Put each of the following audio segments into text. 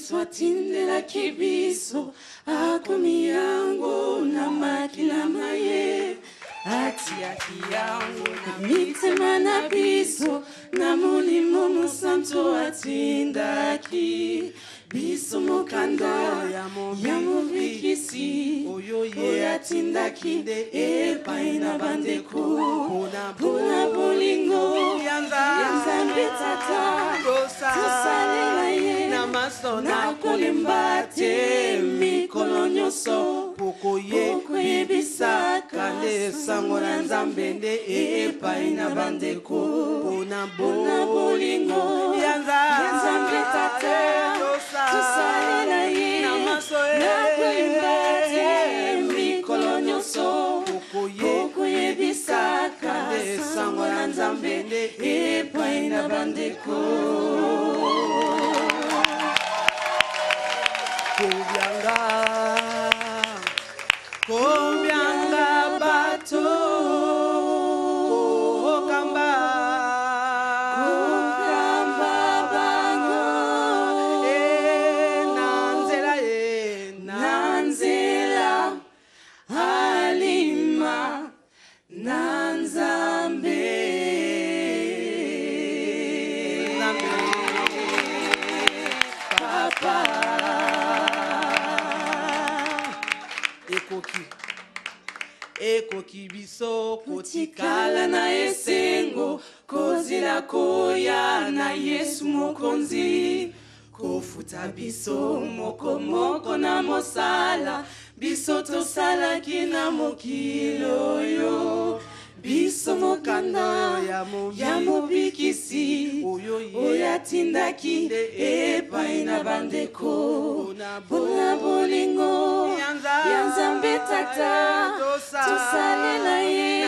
Yesu atindela kibiso akomi yango na makila maye atiaki yango na mitema na biso na molimo mosantu atindaki biso mokanda ya mobikisi oyo atindaki nde epai na bandeko mpona bolingo ya Nzambe Tata tosalela ye na kolemba te mikolo nyonso pokoyebisaka nde sango na Nzambe nde epai na bandeko mpona bolingo ya Nzambe Tata tosalela ye na kolemba te mikolo nyonso pokoyebisaka nde sango na Nzambe nde epai na bandeko Kobyanga bato kokamba bango nanzela halima nanzambe papa ekoki biso kotikala na esengo kozila koya na Yesu mokonzi kofuta biso moko na mosala biso tosalaki na mokili oyo biso mokanda ya mobikisi oyo atindaki epai na bandeko mpona bolingo ya Nzambe Tata tosalela ye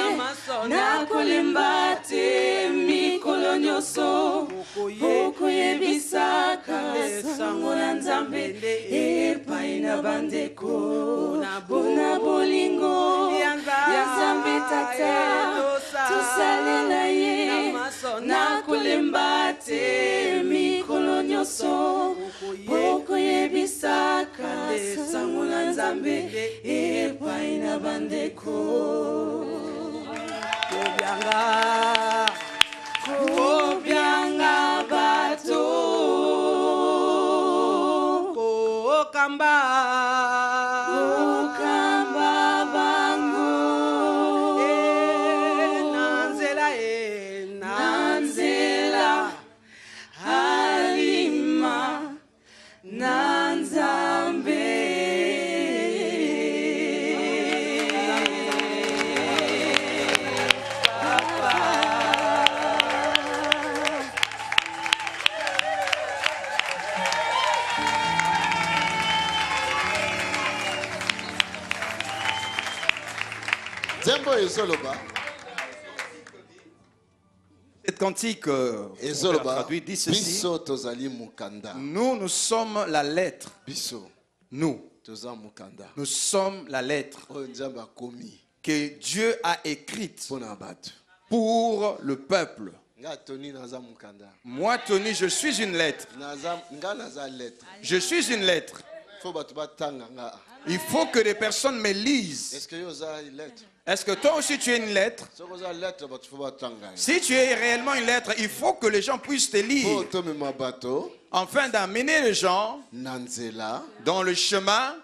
na kolemba te mikolo nyonso pokoyebisaka sango na Nzambe epai na bandeko mpona bolingo ya Nzambe Tata tosalela ye na kolemba te mikolo nyonso pokoyebisaka sango na Nzambe epai na bandeko kobyanga bato kokamba bango nanzela halima nanzambe Cette cantique traduit dit ceci. Nous sommes la lettre. Nous sommes la lettre que Dieu a écrite pour le peuple. Moi, Tony, je suis une lettre. Je suis une lettre. Il faut que les personnes me lisent. Est-ce que toi aussi tu es une lettre? Si tu es réellement une lettre, il faut que les gens puissent te lire. Afin d'amener les gens dans le chemin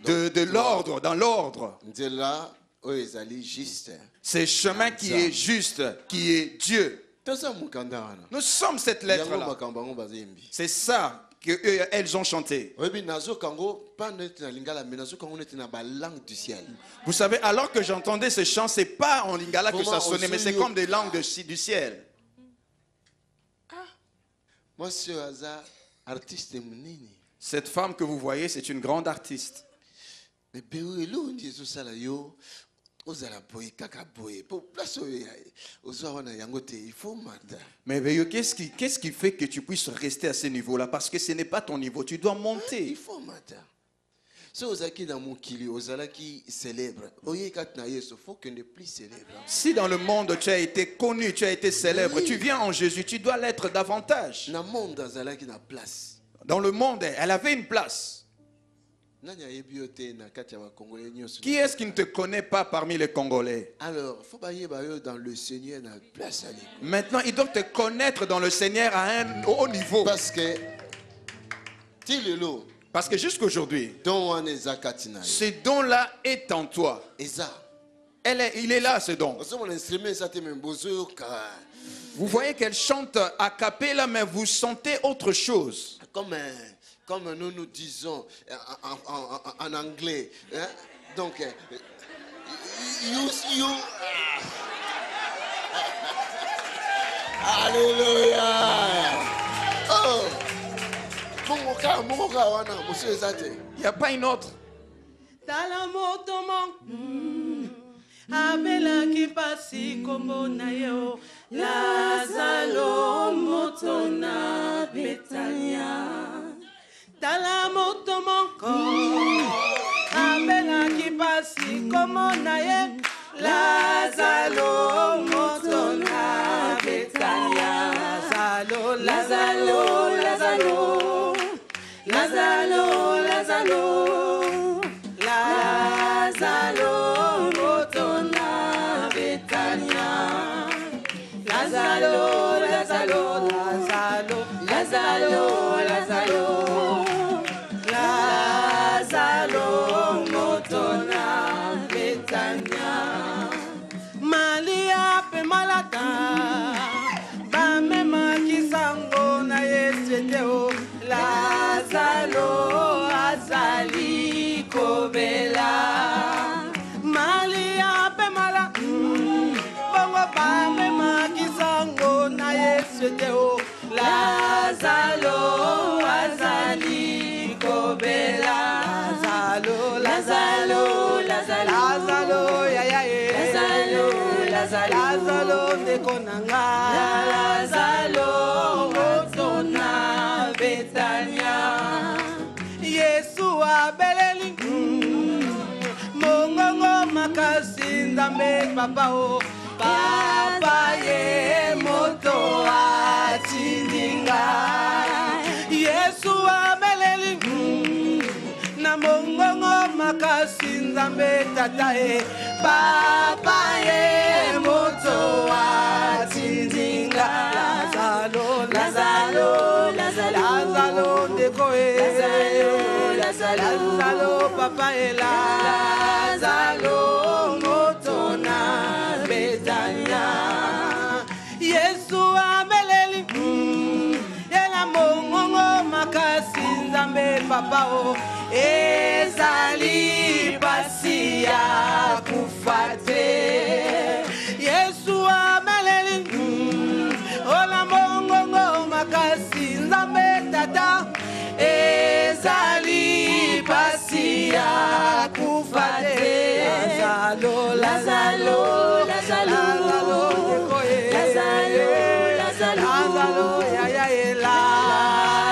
de l'ordre, dans l'ordre. C'est le chemin qui est juste, qui est Dieu. Nous sommes cette lettre-là. C'est ça qu'elles ont chanté. Vous savez, alors que j'entendais ce chant, ce n'est pas en lingala que ça sonnait, mais c'est comme des langues du ciel. Cette femme que vous voyez, c'est une grande artiste. Mais qu'est-ce qui fait que tu puisses rester à ce niveau-là? Parce que ce n'est pas ton niveau, tu dois monter. Si dans le monde tu as été connu, tu as été célèbre, tu viens en Jésus, tu dois l'être davantage. Dans le monde, elle avait une place. Qui est-ce qui ne te connaît pas parmi les Congolais? Alors, faut pas y aller dans le Seigneur na place à l'école. Maintenant, ils doivent te connaître dans le Seigneur à un haut niveau. Parce que jusqu'aujourd'hui, ce don-là est en toi. Il est là, ce don. Vous voyez qu'elle chante a cappella, mais vous sentez autre chose. Comme nous disons en anglais. Hein? Donc, you. Alléluia. Oh. Il n'y a pas une autre. Abela ki pasi kombo na yo Lazalo moto na Betania Tala moto monko Abela ki pasi kombo na ye Lazalo moto na Betania Lazalo Lazalo Lazalo Lazalo Lazalo Lazalo motona Betania Lazalo Lazalo Lazalo Lazalo Lazalo Lazalo motona Betania Malia pe malata ba mema kisango na yeseteo Lazalo azali kobela Malia pe mala bongo ba mema kisango na yeseteo Lazalo azali kobela Lazalo Lazalo Lazalo Lazalo ya ya Lazalo Lazalo Lazalo de konanga Lazalo motona Betania Yesu abeleli mongongo makasi nzambe papa o papa ye moto atindinga Yesu abeleli na mongongo makasi nzambe tata e papa ye moto atindinga Lazalo Lazalo Lazalo dekoe Lazalo papa e Lazalo moto na Betania Yesu abeleli yela mongongo makasi nzambe papa o ezali pasi ya kufate Yesu abeleli ola mongongo makasi nzambe tata ezali pasi ya kufate Lazalo Lazalo Lazalo Lazalo Lazalo ya ya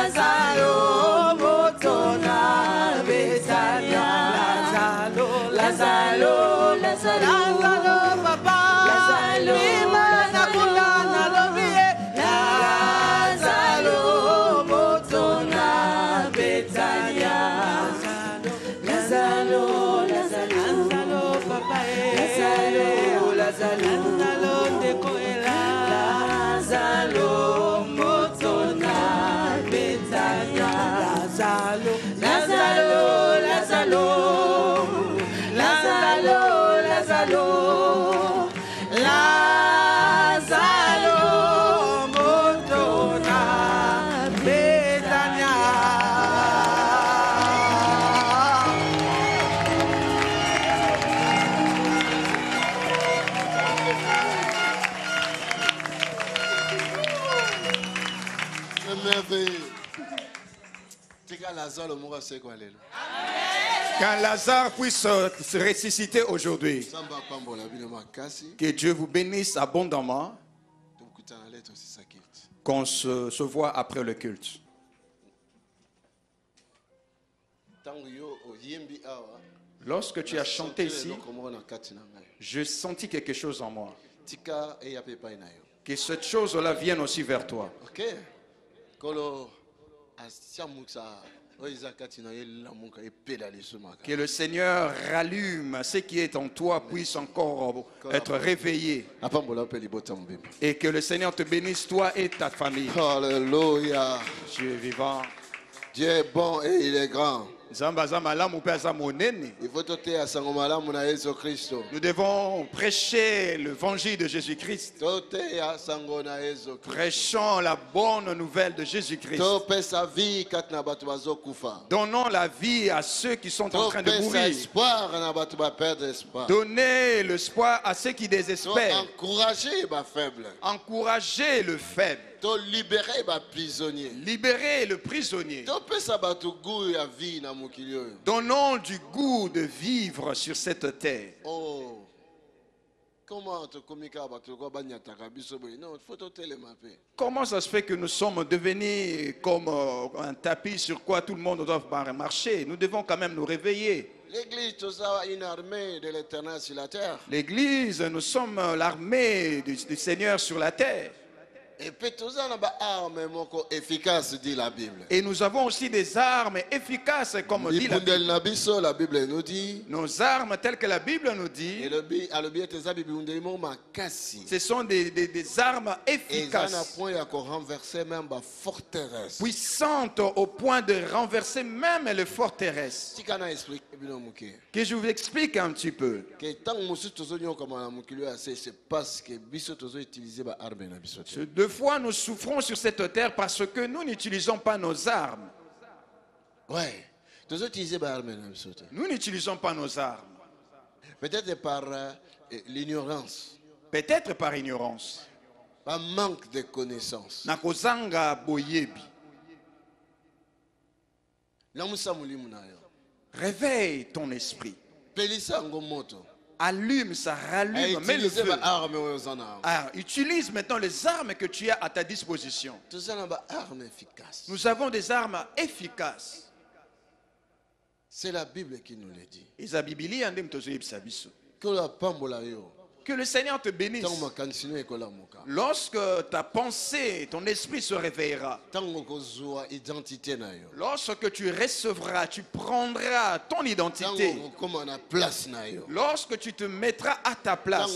Lazalo motona Betania Lazalo Lazalo Lazalo papa Lazalo imana kulana lobie Lazalo motona Betania Lazalo Lazalo papa Lazalo Lazalo dekoela Lazalo motona Betania Lazalo Lazalo Lazalo Lazalo Lazalo Lazalo motona Betania Quand Lazare puisse se ressusciter aujourd'hui, que Dieu vous bénisse abondamment, qu'on se voit après le culte. Lorsque tu as chanté ici, j'ai senti quelque chose en moi. Que cette chose-là vienne aussi vers toi. Que le Seigneur rallume ce qui est en toi puisse encore être réveillé. Et que le Seigneur te bénisse, toi et ta famille. Alléluia. Dieu est vivant. Dieu est bon et il est grand. Il faut nous devons prêcher l'évangile de Jésus-Christ. Prêchons la bonne nouvelle de Jésus-Christ. Donnons la vie à ceux qui sont en train de mourir. Donnez l'espoir à ceux qui désespèrent. Encouragez le faible. Libérez le prisonnier. Donnons du goût de vivre sur cette terre. Comment ça se fait que nous sommes devenus comme un tapis sur quoi tout le monde doit marcher? Nous devons quand même nous réveiller. L'église, nous sommes une armée de l'Éternel sur la terre. L'église, nous sommes l'armée du Seigneur sur la terre. Et nous avons aussi des armes efficaces, comme dit la Bible. La Bible nous dit. Nos armes telles que la Bible nous dit. Ce sont des armes efficaces. Puissantes au point de renverser même les forteresses. Que je vous explique un petit peu. Deux fois nous souffrons sur cette terre parce que nous n'utilisons pas nos armes. Ouais. Nous n'utilisons pas nos armes. Peut-être par l'ignorance. Peut-être par ignorance. Par manque de connaissances. Nakozanga boyebi. Réveille ton esprit. Allume ça, rallume, mets le feu. Utilise maintenant les armes que tu as à ta disposition. Nous avons des armes efficaces. C'est la Bible qui nous le dit. Que le Seigneur te bénisse. Lorsque ta pensée, ton esprit se réveillera. Lorsque tu recevras, tu prendras ton identité. Lorsque tu te mettras à ta place.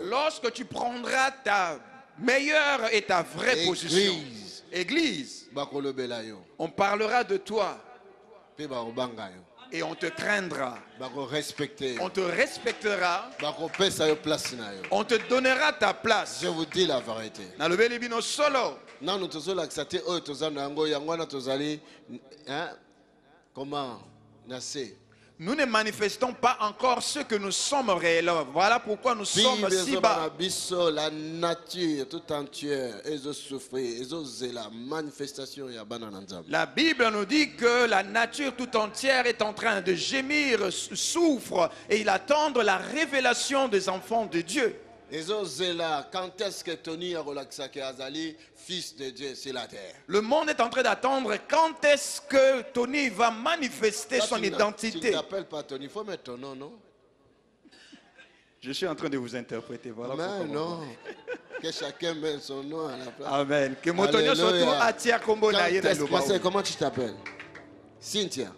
Lorsque tu prendras ta meilleure et ta vraie position. Église. On parlera de toi. Et on te craindra. On te respectera. On te donnera ta place. Je vous dis la vérité. Comment? Nous ne manifestons pas encore ce que nous sommes réellement. Voilà pourquoi nous sommes si bas. La nature tout entière, la Bible nous dit que la nature tout entière est en train de gémir, souffre, et il attend la révélation des enfants de Dieu. Quand est-ce que Tony a relaxé Azali, fils de Dieu sur la terre? Le monde est en train d'attendre quand est-ce que Tony va manifester son identité. Tu n'appelles pas Tony, il faut mettre ton nom, non? Je suis en train de vous interpréter. Voilà. Amen, non. Que chacun mette son nom à la place. Amen. Que mon Tony soit comment tu t'appelles? Cynthia.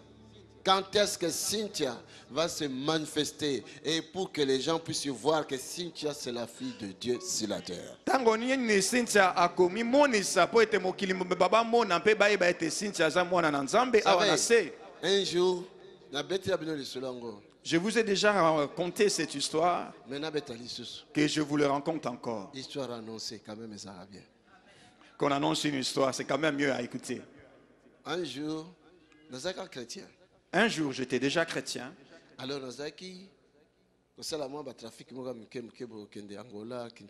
Quand est-ce que Cynthia va se manifester et pour que les gens puissent voir que Cynthia c'est la fille de Dieu sur la terre? Un jour, je vous ai déjà raconté cette histoire, que je vous le raconte encore. Histoire annoncée, quand même, ça va bien. Qu'on annonce une histoire, c'est quand même mieux à écouter. Un jour, nous sommes chrétiens. Un jour, j'étais déjà chrétien. Alors,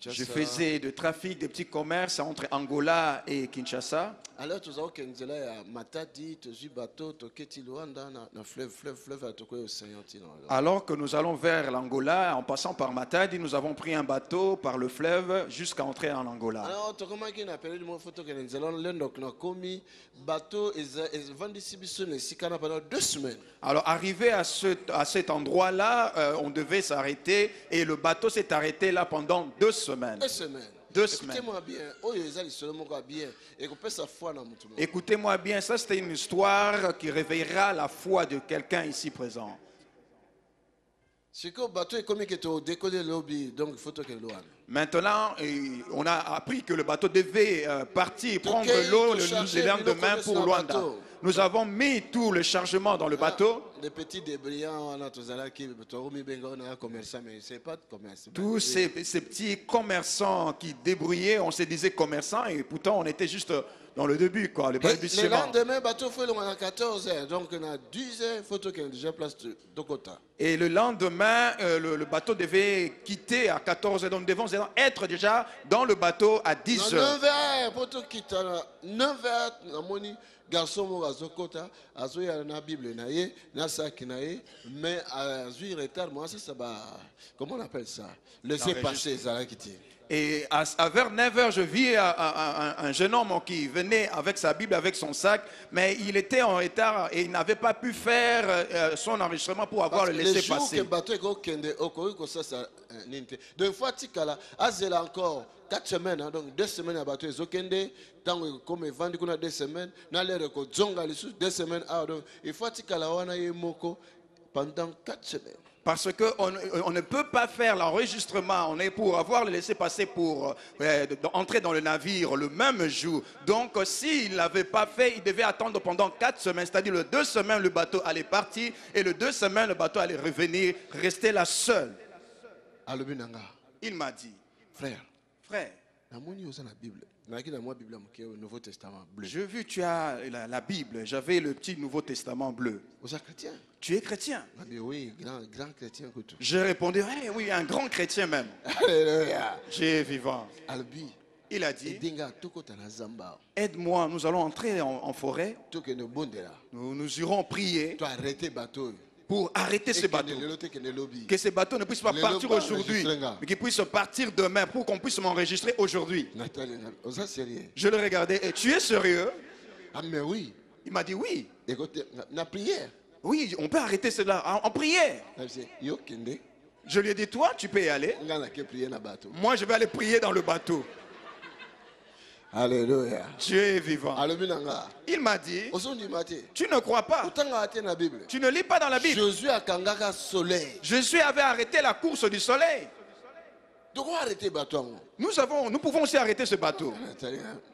je faisais de trafic, de petits commerces entre Angola et Kinshasa. Alors que nous allons vers l'Angola, en passant par Matadi, nous avons pris un bateau par le fleuve jusqu'à entrer en Angola. Alors, arrivé à cet endroit-là, on devait s'arrêter et le bateau s'est arrêté là pendant 2 semaines. 2 semaines. Écoutez-moi bien, ça c'était une histoire qui réveillera la foi de quelqu'un ici présent. Maintenant, on a appris que le bateau devait partir, prendre l'eau le lendemain pour Luanda. Nous avons mis tout le chargement dans le bateau. Les petits débris, tous ces petits commerçants qui débrouillaient, on se disait commerçants et pourtant on était juste dans le début, quoi, le balbutiement. Le lendemain, le bateau fait à 14h, donc on a 10h, il faut qu'il y ait déjà place de côté. Et le lendemain, le bateau devait quitter à 14h, donc nous devons être déjà dans le bateau à 10h. 9h, le bateau quitte à 9h, garçon azokota azoya na bible na ye na sac na ye mais azui retard moi ça va comment on appelle ça laisser passer ça qui tient. Et vers 9h, je vis un jeune homme qui venait avec sa Bible, avec son sac, mais il était en retard et il n'avait pas pu faire son enregistrement pour avoir le laissez-passer. Deux fois, Azela encore 4 semaines, donc 2 semaines à bateau, Zokende, comme vendu qu'on a 2 semaines, n'a l'air que Zonga les 2 semaines, donc il faut que la wana moko pendant 4 semaines. Parce qu'on ne peut pas faire l'enregistrement, on est pour avoir le laissez-passer pour entrer dans le navire le même jour. Donc s'il ne l'avait pas fait, il devait attendre pendant 4 semaines, c'est-à-dire le 2 semaines le bateau allait partir et le 2 semaines le bateau allait revenir, rester là seul. Il m'a dit, frère, j'ai vu tu as la Bible, j'avais le petit Nouveau Testament bleu. Tu es chrétien? Oui, grand chrétien. J'ai répondu, hey, oui, un grand chrétien même. Alléluia. J'ai vivant. Il a dit, aide-moi, nous allons entrer en forêt. Nous irons prier pour arrêter ce bateau. Que ce bateau ne puisse pas partir aujourd'hui, mais qu'il puisse partir demain pour qu'on puisse m'enregistrer aujourd'hui. Je le regardais, et tu es sérieux? Ah mais oui. Il m'a dit oui. La prière. Oui, on peut arrêter cela en prière. Je lui ai dit, toi, tu peux y aller. Moi, je vais aller prier dans le bateau. Alléluia. Dieu est vivant. Il m'a dit, tu ne crois pas. Tu ne lis pas dans la Bible. Jésus avait arrêté la course du soleil. Nous pouvons aussi arrêter ce bateau.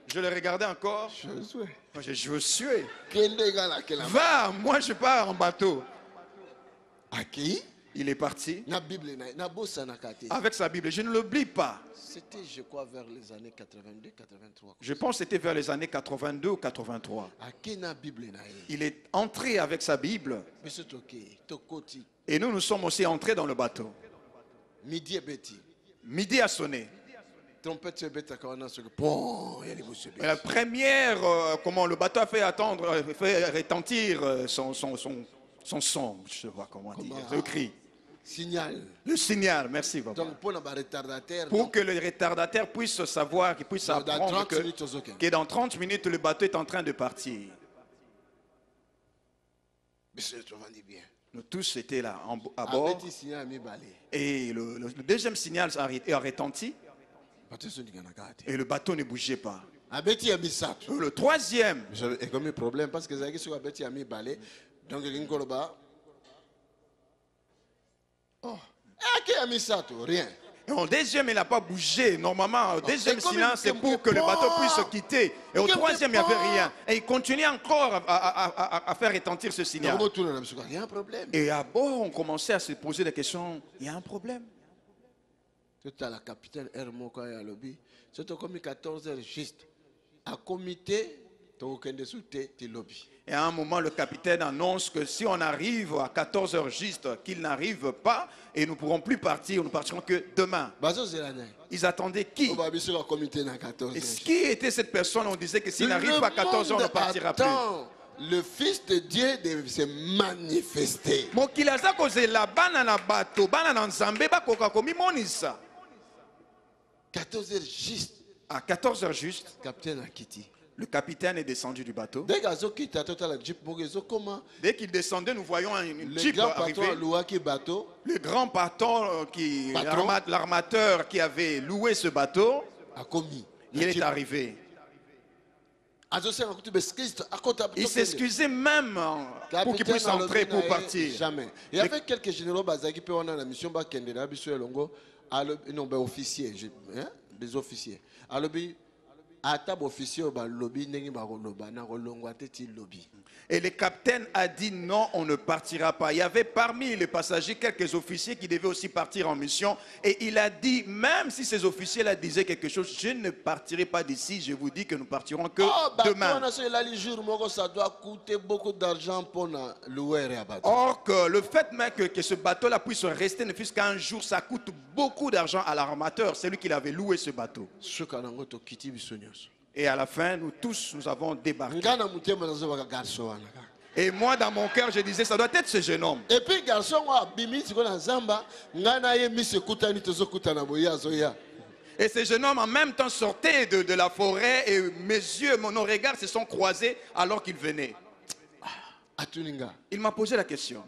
Je le regardais encore. Josué. Va, moi je pars en bateau. Il est parti avec sa Bible. Je ne l'oublie pas. C'était, je crois, vers les années 82, 83. Je pense que c'était vers les années 82 ou 83. Il est entré avec sa Bible. Et nous sommes aussi entrés dans le bateau. Midi a sonné. Et la première, comment le bateau a fait fait retentir son son, je sais pas comment dire, le cri. Le signal, merci papa. Donc, pour que le retardataire puisse savoir, qu'il puisse apprendre que dans 30 minutes, le bateau est en train de partir. Nous tous étaient là, à bord. Et le deuxième signal a retenti. Et le bateau ne bougeait pas. Le troisième. J'avais comme un problème parce que donc rien. Et au deuxième, il n'a pas bougé. Normalement, au deuxième signal, c'est pour que le bateau puisse quitter. Et au troisième, il n'y avait rien. Et il continuait encore à faire retentir ce signal. Il y a un problème. Et à bord, on commençait à se poser des questions. Il y a un problème. Tout à la capitaine Hermoko et à lobby. C'est comme 14h juste. À comité, tu as lobby. Et à un moment, le capitaine annonce que si on arrive à 14h juste, qu'il n'arrive pas, et nous ne pourrons plus partir, nous ne partirons que demain. Ils attendaient qui? Et qui était cette personne? On disait que s'il n'arrive pas à 14h, on ne partira plus. Le Fils de Dieu devait se manifester. 14h juste. À 14h juste, Capitaine Akiti. Le capitaine est descendu du bateau. Dès qu'il descendait, nous voyons une jeep arriver. Le grand patron, l'armateur qui avait loué ce bateau, Il est arrivé. Il s'excusait même pour qu'il puisse entrer pour partir. Jamais. Il y avait quelques généraux qui ont la mission des officiers. Et le capitaine a dit non, on ne partira pas. Il y avait parmi les passagers quelques officiers qui devaient aussi partir en mission. Et il a dit, même si ces officiers-là disaient quelque chose, je ne partirai pas d'ici, je vous dis que nous partirons que demain. Ça doit coûter beaucoup d'argent pour louer un bateau. Or, que le fait même que ce bateau-là puisse rester ne fût qu'un jour, ça coûte beaucoup d'argent à l'armateur, c'est lui qui avait loué ce bateau. Et à la fin, nous tous, nous avons débarqué. Et moi, dans mon cœur, je disais, ça doit être ce jeune homme. Et puis, garçon, et ce jeune homme, en même temps, sortait de la forêt et mes yeux, nos regards se sont croisés alors qu'il venait. Il m'a posé la question.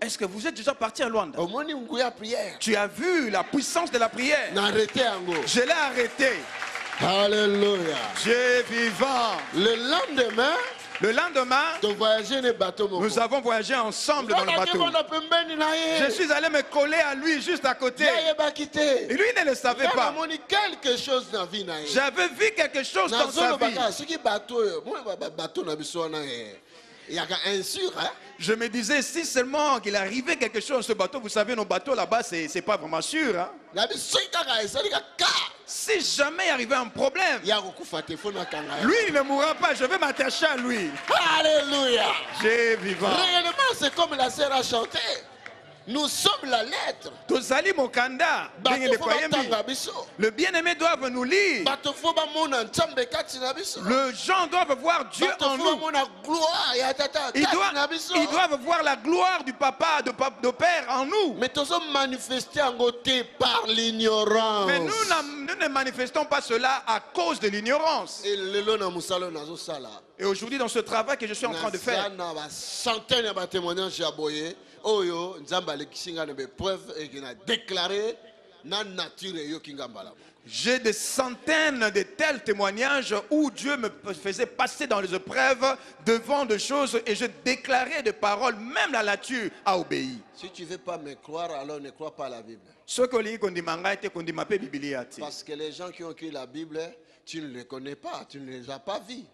Est-ce que vous êtes déjà parti à Luanda? Tu as vu la puissance de la prière? Je l'ai arrêté. Alléluia. Dieu vivant. Le lendemain, nous avons voyagé ensemble dans le bateau. Je suis allé me coller à lui juste à côté. Et lui ne le savait pas. J'avais vu quelque chose dans sa vie. Je me disais, si seulement qu'il arrivait quelque chose dans ce bateau, vous savez, nos bateaux là-bas, c'est pas vraiment sûr. Hein? Si jamais il arrivait un problème, lui il ne mourra pas, je vais m'attacher à lui. Alléluia. Dieu vivant. Réellement, c'est comme la sœur a chanté. Nous sommes la lettre. Le bien-aimé doit nous lire. Les gens doivent voir Dieu en nous. Ils doivent voir la gloire du papa, de père en nous. Mais nous manifestons en côté par l'ignorance. Mais nous ne manifestons pas cela à cause de l'ignorance. Et aujourd'hui, dans ce travail que je suis en train de faire, centaines de témoignages Oyo nzamba lekisinga na preuve et qui a déclaré na nature yo kingambala. J'ai des centaines de tels témoignages où Dieu me faisait passer dans les épreuves devant des choses et je déclarais des paroles, même la nature a obéi. Si tu ne veux pas me croire, alors ne crois pas à la Bible. Parce que les gens qui ont écrit la Bible, tu ne les connais pas, tu ne les as pas vus.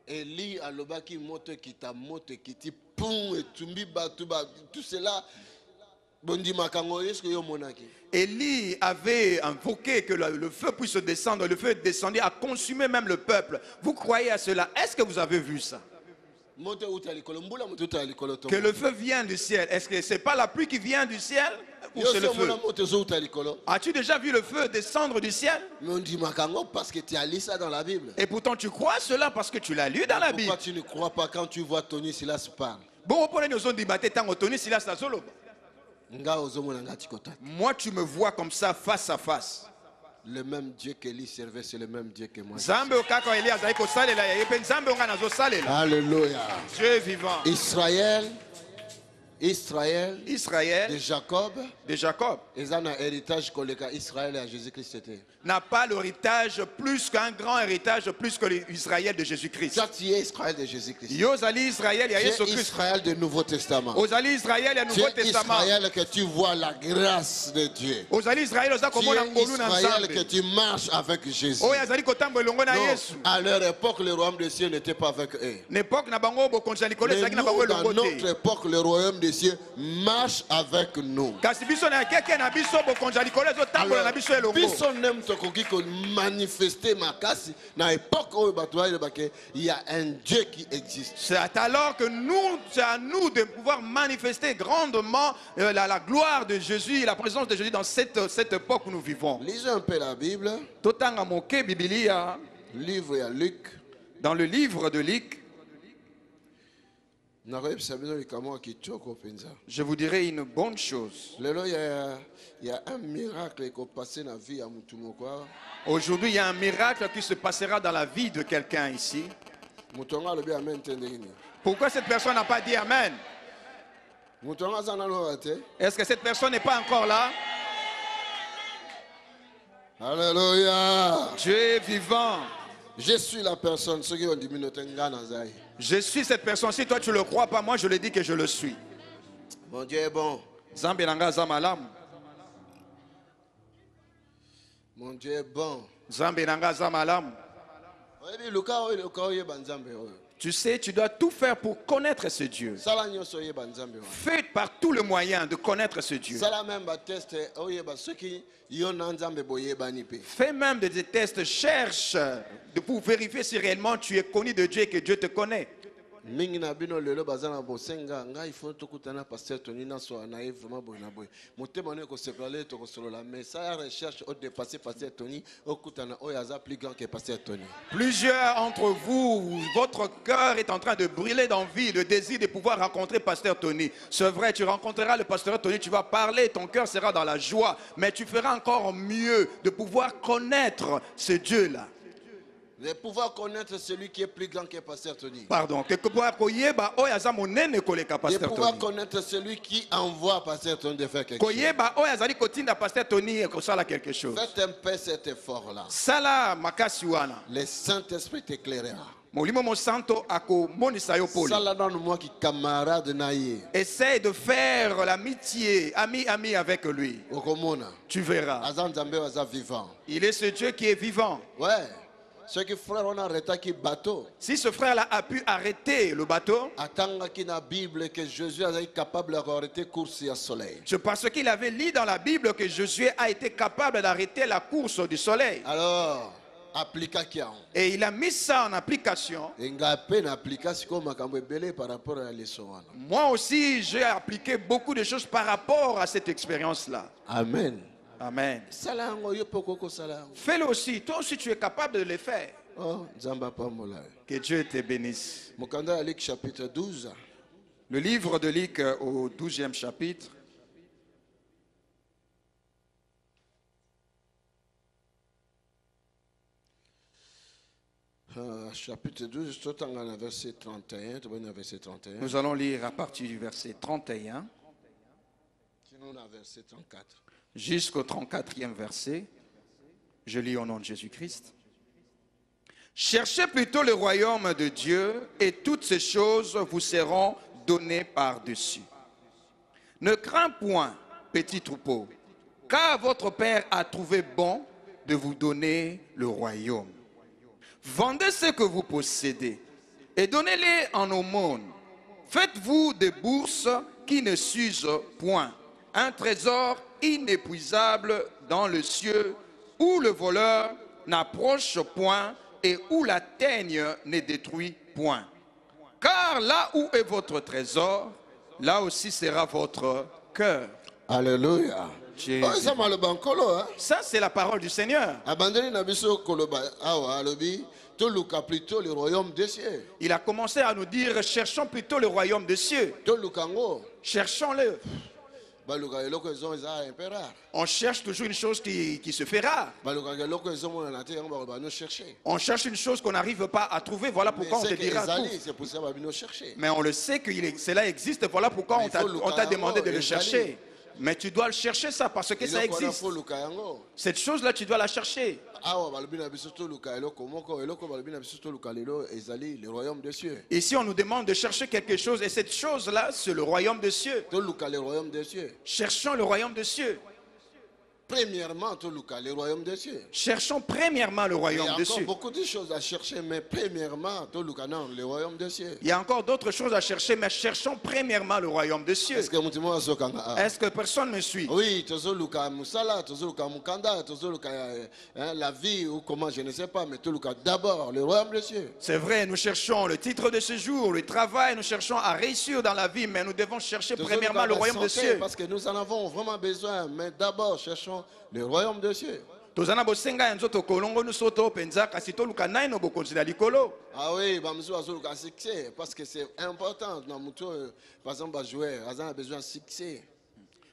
Eli alobaki moto kita moto kiti pum et tumbi batuba tout cela bondi makango est-ce que yo monaki. Élie avait invoqué que le feu puisse descendre, le feu est descendu, a consumé même le peuple. Vous croyez à cela? Est-ce que vous avez vu ça? Que le feu vient du ciel. Est-ce que c'est pas la pluie qui vient du ciel? Ou c'est le feu? As-tu déjà vu le feu descendre du ciel? Parce que tu as lu ça dans la Bible. Et pourtant tu crois cela parce que tu l'as lu dans la Bible. Pourquoi tu ne crois pas quand tu vois Tony Silas parler? Moi tu me vois comme ça face à face. Le même Dieu qu'Élie servait, c'est le même Dieu que moi. Alléluia. Dieu vivant. Israël de Jacob ils ont un héritage collègue Israël et Jésus-Christ n'a pas l'héritage plus qu'un grand héritage plus que l'Israël de Jésus-Christ. Ça tu es Israël de Jésus-Christ. Israël du Nouveau Testament. Israël que tu vois la grâce de Dieu. Israël que tu marches avec Jésus. Non, à leur époque le royaume des cieux n'était pas avec eux. Mais nous, dans notre époque le royaume des cieux marche avec nous. Il y a un Dieu qui existe. C'est alors que c'est à nous de pouvoir manifester grandement la gloire de Jésus et la présence de Jésus dans cette époque où nous vivons. Lisez un peu la Bible. Livre à Luc. Dans le livre de Luc. Je vous dirai une bonne chose. Il y a un miracle qui passé dans la vie à Mutumokwa. Aujourd'hui, il y a un miracle qui se passera dans la vie de quelqu'un ici. Pourquoi cette personne n'a pas dit Amen? Est-ce que cette personne n'est pas encore là? Alléluia. Dieu est vivant. Je suis la personne. Ceux qui ont dit Je suis cette personne. Si toi tu ne le crois pas, moi je le dis que je le suis. Mon Dieu est bon. Zambe nanga zamalam. Mon Dieu est bon. Zambe nanga zamalam. Tu sais, tu dois tout faire pour connaître ce Dieu. Fais par tout le moyen de connaître ce Dieu. Fais même des tests, cherche pour vérifier si réellement tu es connu de Dieu et que Dieu te connaît. Mingi na bino lelo bazana bosenga nga ifo tokutana pasteur Tony na so na vraiment boy na boy motema ne ko sepale to ko solo la mais ça recherche au dépasser pasteur Tony okutana o yaza plus grand que pasteur Tony. Plusieurs entre vous, votre cœur est en train de brûler d'envie, le désir de pouvoir rencontrer pasteur Tony. C'est vrai, tu rencontreras le pasteur Tony, tu vas parler, ton cœur sera dans la joie, mais tu feras encore mieux de pouvoir connaître ce Dieu-là. De pouvoir connaître celui qui est plus grand que pasteur Tony. Pardon, de pouvoir connaître celui qui envoie pasteur Tony de faire quelque chose. Faites un peu cet effort-là. Le Saint-Esprit t'éclairera. Essaye de faire l'amitié, ami avec lui. Tu verras. Il est ce Dieu qui est vivant. Ouais. Si ce frère-là a pu arrêter le bateau, c'est parce qu'il avait lu dans la Bible que Josué a été capable d'arrêter la course du soleil. Alors, et il a mis ça en application. Moi aussi, j'ai appliqué beaucoup de choses par rapport à cette expérience-là. Amen. Amen. Fais-le aussi. Toi aussi, tu es capable de le faire. Oh, que Dieu te bénisse. Chapitre 12. Le livre de Luc au 12e chapitre. Chapitre 12, verset 31. Nous allons lire à partir du verset 31 verset 34. Jusqu'au 34e verset. Je lis au nom de Jésus-Christ. Cherchez plutôt le royaume de Dieu et toutes ces choses vous seront données par-dessus. Ne crains point, petit troupeau, car votre Père a trouvé bon de vous donner le royaume. Vendez ce que vous possédez et donnez-les en aumône. Faites-vous des bourses qui ne s'usent point, un trésor inépuisable dans le ciel où le voleur n'approche point et où la teigne ne détruit point. Car là où est votre trésor, là aussi sera votre cœur. Alléluia. Ça, c'est la parole du Seigneur. Il a commencé à nous dire, cherchons plutôt le royaume des cieux. Cherchons-le. On cherche toujours une chose qui se fait rare. On cherche une chose qu'on n'arrive pas à trouver. Voilà pourquoi on te dira tout. Mais on le sait que cela existe. Voilà pourquoi on t'a demandé de le chercher. Mais tu dois le chercher ça parce que ça existe. Cette chose-là, tu dois la chercher. Ici, on nous demande de chercher quelque chose et cette chose-là, c'est le royaume des cieux. Cherchons le royaume des cieux. Premièrement, le royaume des cieux. Cherchons premièrement le royaume des cieux. Il y a encore beaucoup de choses à chercher, mais premièrement, le royaume des cieux. Il y a encore d'autres choses à chercher, mais cherchons premièrement le royaume des cieux. Est-ce que personne me suit? Oui, la vie ou comment, je ne sais pas, mais d'abord le royaume des cieux. C'est vrai, nous cherchons le titre de séjour, le travail, nous cherchons à réussir dans la vie, mais nous devons chercher premièrement le royaume des cieux. Parce que nous en avons vraiment besoin, mais d'abord cherchons le royaume des cieux. Ah oui, parce que c'est important. Par exemple, jouer, on a besoin de succès.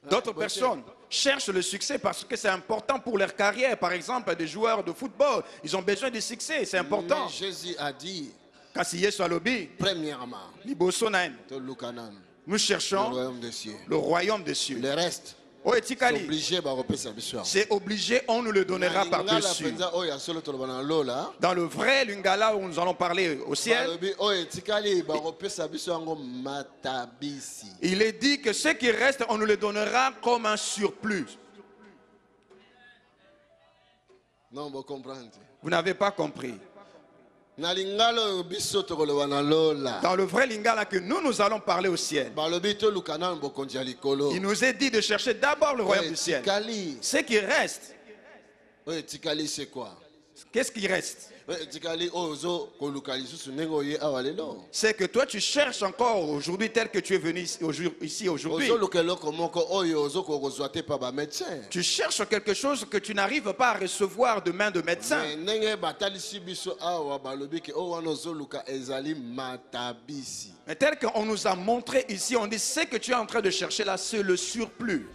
D'autres personnes cherchent le succès parce que c'est important pour leur carrière. Par exemple, des joueurs de football, ils ont besoin de succès, c'est important. Mais Jésus a dit, premièrement, nous cherchons le royaume des cieux. Le reste, C'est obligé, c'est obligé, on nous le donnera par-dessus. Dans le vrai lingala où nous allons parler au ciel, il est dit que ce qui reste, on nous le donnera comme un surplus. Non, vous comprenez. Vous n'avez pas compris. Dans le vrai lingala que nous allons parler au ciel, il nous est dit de chercher d'abord le royaume du ciel. Ce qui reste, c'est quoi? Qu'est-ce qui reste? C'est que toi tu cherches encore aujourd'hui tel que tu es venu ici aujourd'hui. Tu cherches quelque chose que tu n'arrives pas à recevoir de main de médecin. Mais tel qu'on nous a montré ici, on dit ce que tu es en train de chercher là, c'est le surplus.